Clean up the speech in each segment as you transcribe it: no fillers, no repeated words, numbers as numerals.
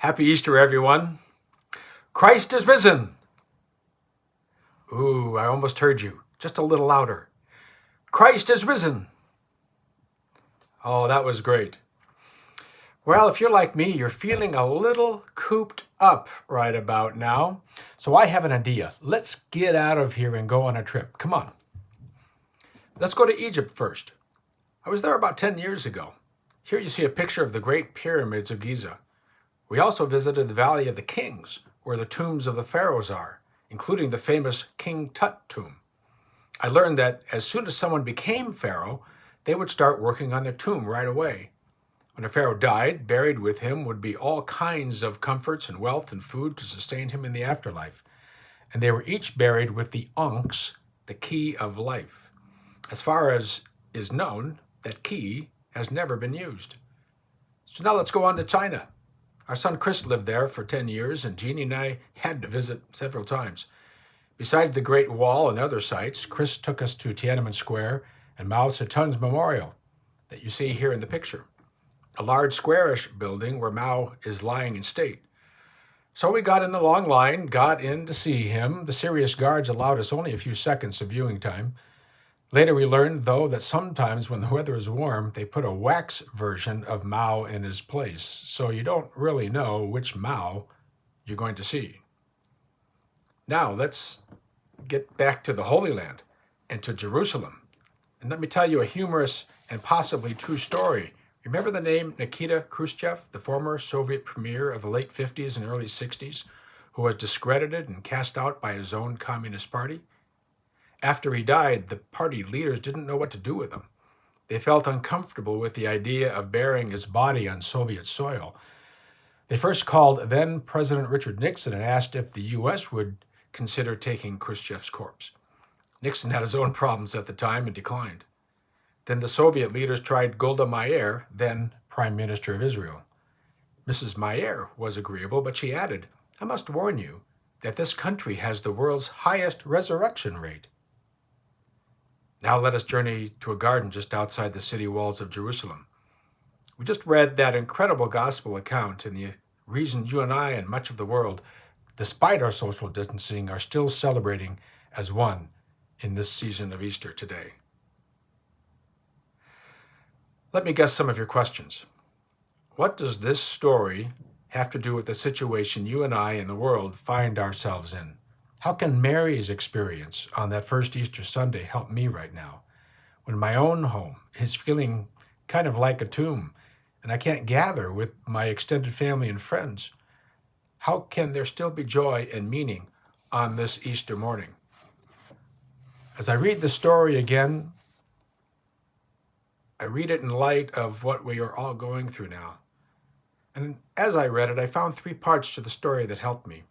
Happy Easter, everyone. Christ is risen. Ooh, I almost heard you. Just a little louder. Christ is risen. Oh, that was great. Well, if you're like me, you're feeling a little cooped up right about now. So I have an idea. Let's get out of here and go on a trip. Come on. Let's go to Egypt first. I was there about 10 years ago. Here you see a picture of the Great Pyramids of Giza. We also visited the Valley of the Kings, where the tombs of the Pharaohs are, including the famous King Tut tomb. I learned that as soon as someone became Pharaoh, they would start working on their tomb right away. When a Pharaoh died, buried with him would be all kinds of comforts and wealth and food to sustain him in the afterlife. And they were each buried with the Ankhs, the key of life. As far as is known, that key has never been used. So now let's go on to China. Our son Chris lived there for 10 years, and Jeannie and I had to visit several times. Besides the Great Wall and other sites, Chris took us to Tiananmen Square and Mao Zedong's memorial that you see here in the picture, a large squarish building where Mao is lying in state. So we got in the long line, got in to see him. The serious guards allowed us only a few seconds of viewing time. Later we learned, though, that sometimes when the weather is warm, they put a wax version of Mao in his place, so you don't really know which Mao you're going to see. Now let's get back to the Holy Land and to Jerusalem. And let me tell you a humorous and possibly true story. Remember the name Nikita Khrushchev, the former Soviet premier of the late 50s and early 60s, who was discredited and cast out by his own Communist Party? After he died, the party leaders didn't know what to do with him. They felt uncomfortable with the idea of burying his body on Soviet soil. They first called then President Richard Nixon and asked if the U.S. would consider taking Khrushchev's corpse. Nixon had his own problems at the time and declined. Then the Soviet leaders tried Golda Meir, then Prime Minister of Israel. Mrs. Meir was agreeable, but she added, "I must warn you that this country has the world's highest resurrection rate." Now let us journey to a garden just outside the city walls of Jerusalem. We just read that incredible gospel account, and the reason you and I and much of the world, despite our social distancing, are still celebrating as one in this season of Easter today. Let me guess some of your questions. What does this story have to do with the situation you and I and the world find ourselves in? How can Mary's experience on that first Easter Sunday help me right now, when my own home is feeling kind of like a tomb and I can't gather with my extended family and friends? How can there still be joy and meaning on this Easter morning? As I read the story again, I read it in light of what we are all going through now. And as I read it, I found three parts to the story that helped me.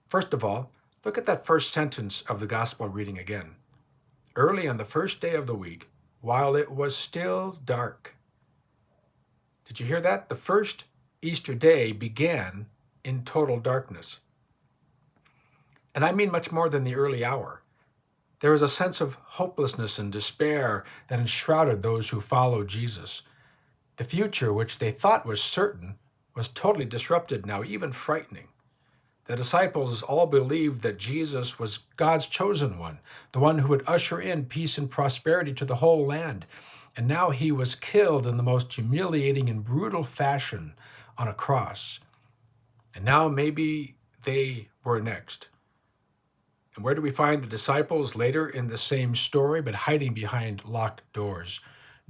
First of all, look at that first sentence of the gospel reading again. Early on the first day of the week, while it was still dark. Did you hear that? The first Easter day began in total darkness. And I mean much more than the early hour. There was a sense of hopelessness and despair that enshrouded those who followed Jesus. The future, which they thought was certain, was totally disrupted now, even frightening. The disciples all believed that Jesus was God's chosen one, the one who would usher in peace and prosperity to the whole land. And now he was killed in the most humiliating and brutal fashion on a cross. And now maybe they were next. And where do we find the disciples later in the same story, but hiding behind locked doors,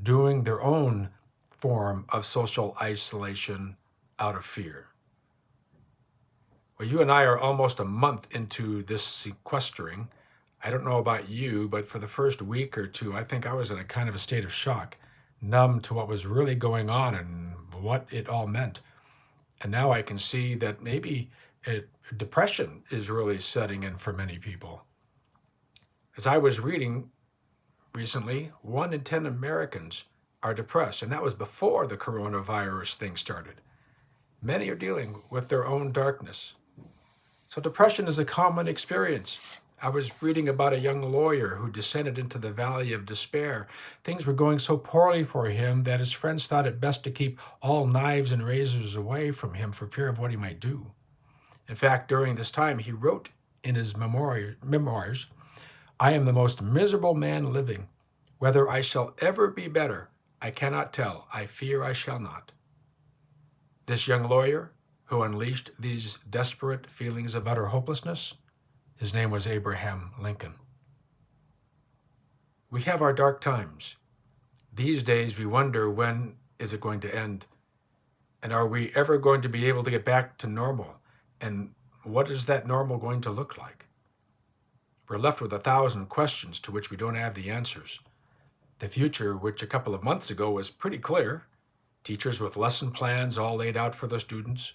doing their own form of social isolation out of fear? Well, you and I are almost a month into this sequestering. I don't know about you, but for the first week or two, I think I was in a kind of a state of shock, numb to what was really going on and what it all meant. And now I can see that maybe depression is really setting in for many people. As I was reading recently, 1 in 10 Americans are depressed, and that was before the coronavirus thing started. Many are dealing with their own darkness. So depression is a common experience I was reading about a young lawyer who descended into the valley of despair. Things were going so poorly for him that his friends thought it best to keep all knives and razors away from him for fear of what he might do. In fact, during this time, he wrote in his memoirs, "I am the most miserable man living. Whether I shall ever be better, I cannot tell. I fear I shall not." This young lawyer who unleashed these desperate feelings of utter hopelessness, his name was Abraham Lincoln. We have our dark times. These days we wonder, when is it going to end? And are we ever going to be able to get back to normal? And what is that normal going to look like? We're left with 1,000 questions to which we don't have the answers. The future, which a couple of months ago was pretty clear, teachers with lesson plans all laid out for the students,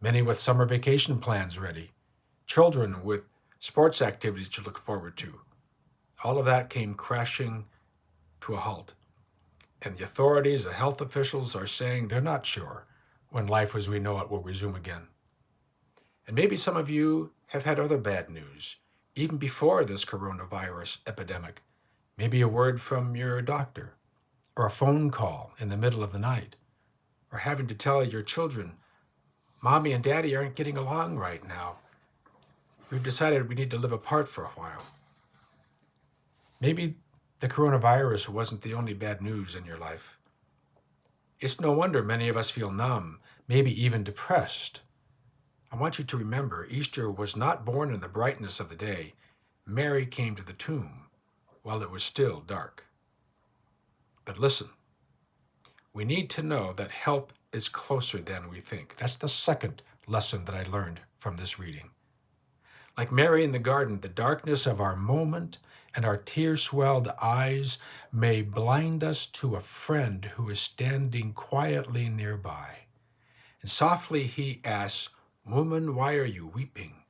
many with summer vacation plans ready, children with sports activities to look forward to. All of that came crashing to a halt. And the authorities, the health officials, are saying they're not sure when life as we know it will resume again. And maybe some of you have had other bad news, even before this coronavirus epidemic. Maybe a word from your doctor, or a phone call in the middle of the night, or having to tell your children, "Mommy and Daddy aren't getting along right now. We've decided we need to live apart for a while." Maybe the coronavirus wasn't the only bad news in your life. It's no wonder many of us feel numb, maybe even depressed. I want you to remember, Easter was not born in the brightness of the day. Mary came to the tomb while it was still dark. But listen, we need to know that help is closer than we think. That's the second lesson that I learned from this reading. Like Mary in the garden, the darkness of our moment and our tear-swelled eyes may blind us to a friend who is standing quietly nearby. And softly he asks, "Woman, why are you weeping?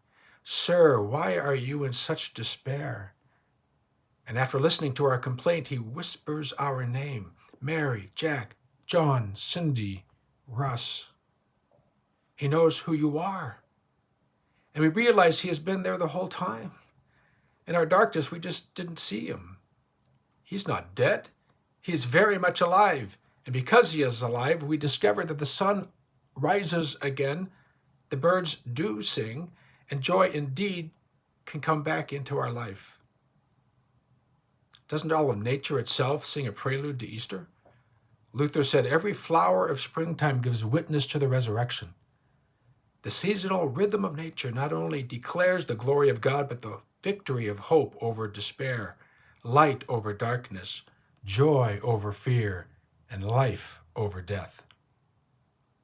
Sir, why are you in such despair?" And after listening to our complaint, he whispers our name: Mary, Jack, John, Cindy, Russ. He knows who you are. And we realize he has been there the whole time. In our darkness, we just didn't see him. He's not dead. He is very much alive. And because he is alive, we discover that the sun rises again, the birds do sing, and joy indeed can come back into our life. Doesn't all of nature itself sing a prelude to Easter? Luther said, "Every flower of springtime gives witness to the resurrection." The seasonal rhythm of nature not only declares the glory of God, but the victory of hope over despair, light over darkness, joy over fear, and life over death.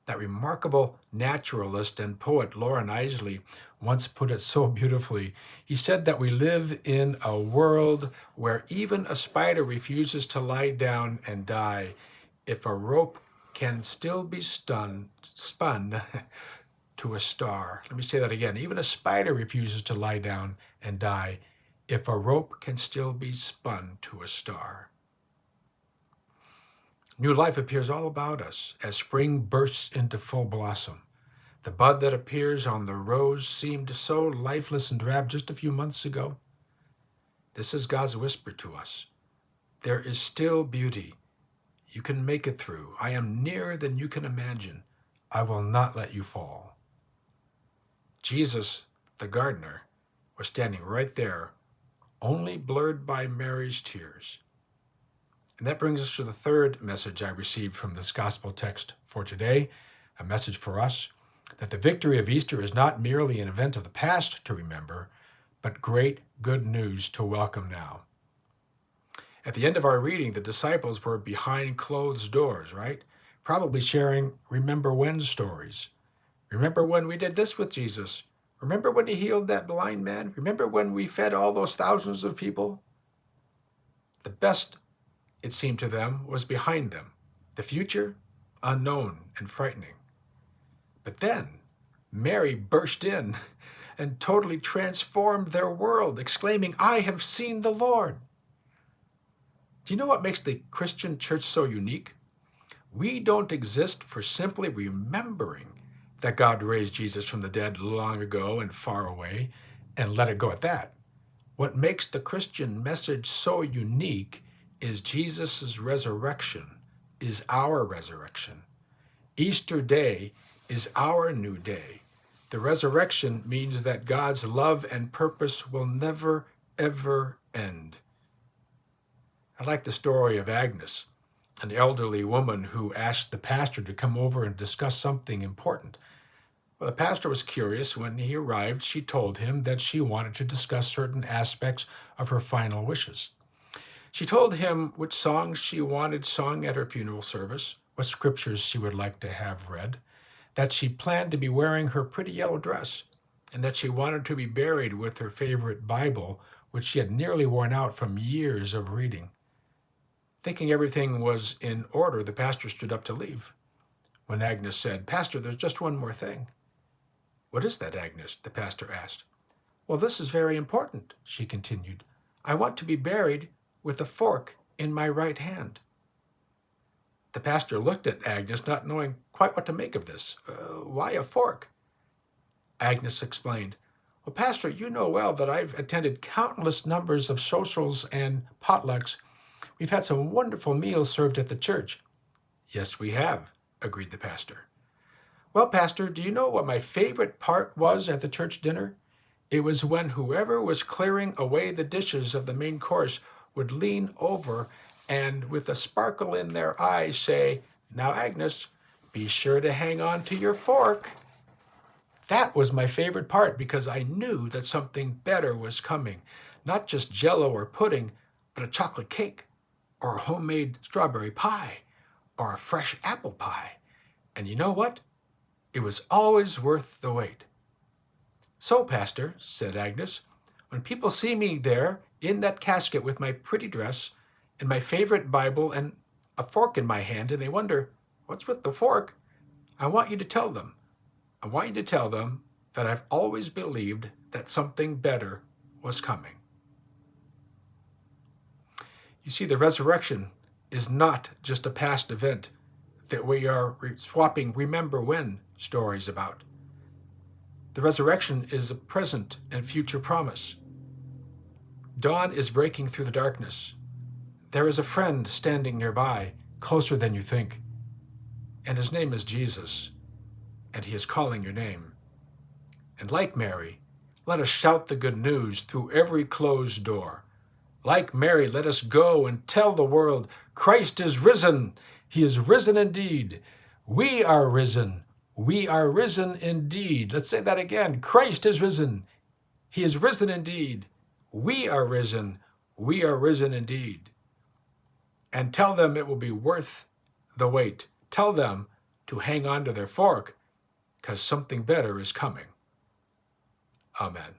That remarkable naturalist and poet Loren Eiseley once put it so beautifully. He said that we live in a world where even a spider refuses to lie down and die if a rope can still be spun to a star. Let me say that again. Even a spider refuses to lie down and die if a rope can still be spun to a star. New life appears all about us as spring bursts into full blossom. The bud that appears on the rose seemed so lifeless and drab just a few months ago. This is God's whisper to us. There is still beauty. You can make it through. I am nearer than you can imagine. I will not let you fall. Jesus, the gardener, was standing right there, only blurred by Mary's tears. And that brings us to the third message I received from this gospel text for today, a message for us, that the victory of Easter is not merely an event of the past to remember, but great good news to welcome now. At the end of our reading, the disciples were behind closed doors, right? Probably sharing remember when stories. Remember when we did this with Jesus? Remember when he healed that blind man? Remember when we fed all those thousands of people? The best, it seemed to them, was behind them. The future, unknown and frightening. But then Mary burst in and totally transformed their world, exclaiming, "I have seen the Lord." Do you know what makes the Christian church so unique? We don't exist for simply remembering that God raised Jesus from the dead long ago and far away and let it go at that. What makes the Christian message so unique is Jesus' resurrection is our resurrection. Easter Day is our new day. The resurrection means that God's love and purpose will never, ever end. I like the story of Agnes, an elderly woman who asked the pastor to come over and discuss something important. Well, the pastor was curious. When he arrived, she told him that she wanted to discuss certain aspects of her final wishes. She told him which songs she wanted sung at her funeral service, what scriptures she would like to have read, that she planned to be wearing her pretty yellow dress, and that she wanted to be buried with her favorite Bible, which she had nearly worn out from years of reading. Thinking everything was in order, the pastor stood up to leave. When Agnes said, "Pastor, there's just one more thing." "What is that, Agnes?" the pastor asked. "Well, this is very important," she continued. "I want to be buried with a fork in my right hand." The pastor looked at Agnes, not knowing quite what to make of this. Why a fork? Agnes explained, "Well, Pastor, you know well that I've attended countless numbers of socials and potlucks. We've had some wonderful meals served at the church." "Yes, we have," agreed the pastor. "Well, Pastor, do you know what my favorite part was at the church dinner? It was when whoever was clearing away the dishes of the main course would lean over and, with a sparkle in their eyes, say, 'Now, Agnes, be sure to hang on to your fork.' That was my favorite part because I knew that something better was coming. Not just Jell-O or pudding, but a chocolate cake, or a homemade strawberry pie, or a fresh apple pie. And you know what? It was always worth the wait." "So, Pastor," said Agnes, "when people see me there in that casket with my pretty dress and my favorite Bible and a fork in my hand, and they wonder, 'What's with the fork?' I want you to tell them. I want you to tell them that I've always believed that something better was coming." You see, the resurrection is not just a past event that we are swapping remember when stories about. The resurrection is a present and future promise. Dawn is breaking through the darkness. There is a friend standing nearby, closer than you think, and his name is Jesus, and he is calling your name. And like Mary, let us shout the good news through every closed door. Like Mary, let us go and tell the world, Christ is risen. He is risen indeed. We are risen. We are risen indeed. Let's say that again. Christ is risen. He is risen indeed. We are risen. We are risen indeed. And tell them it will be worth the wait. Tell them to hang on to their fork because something better is coming. Amen.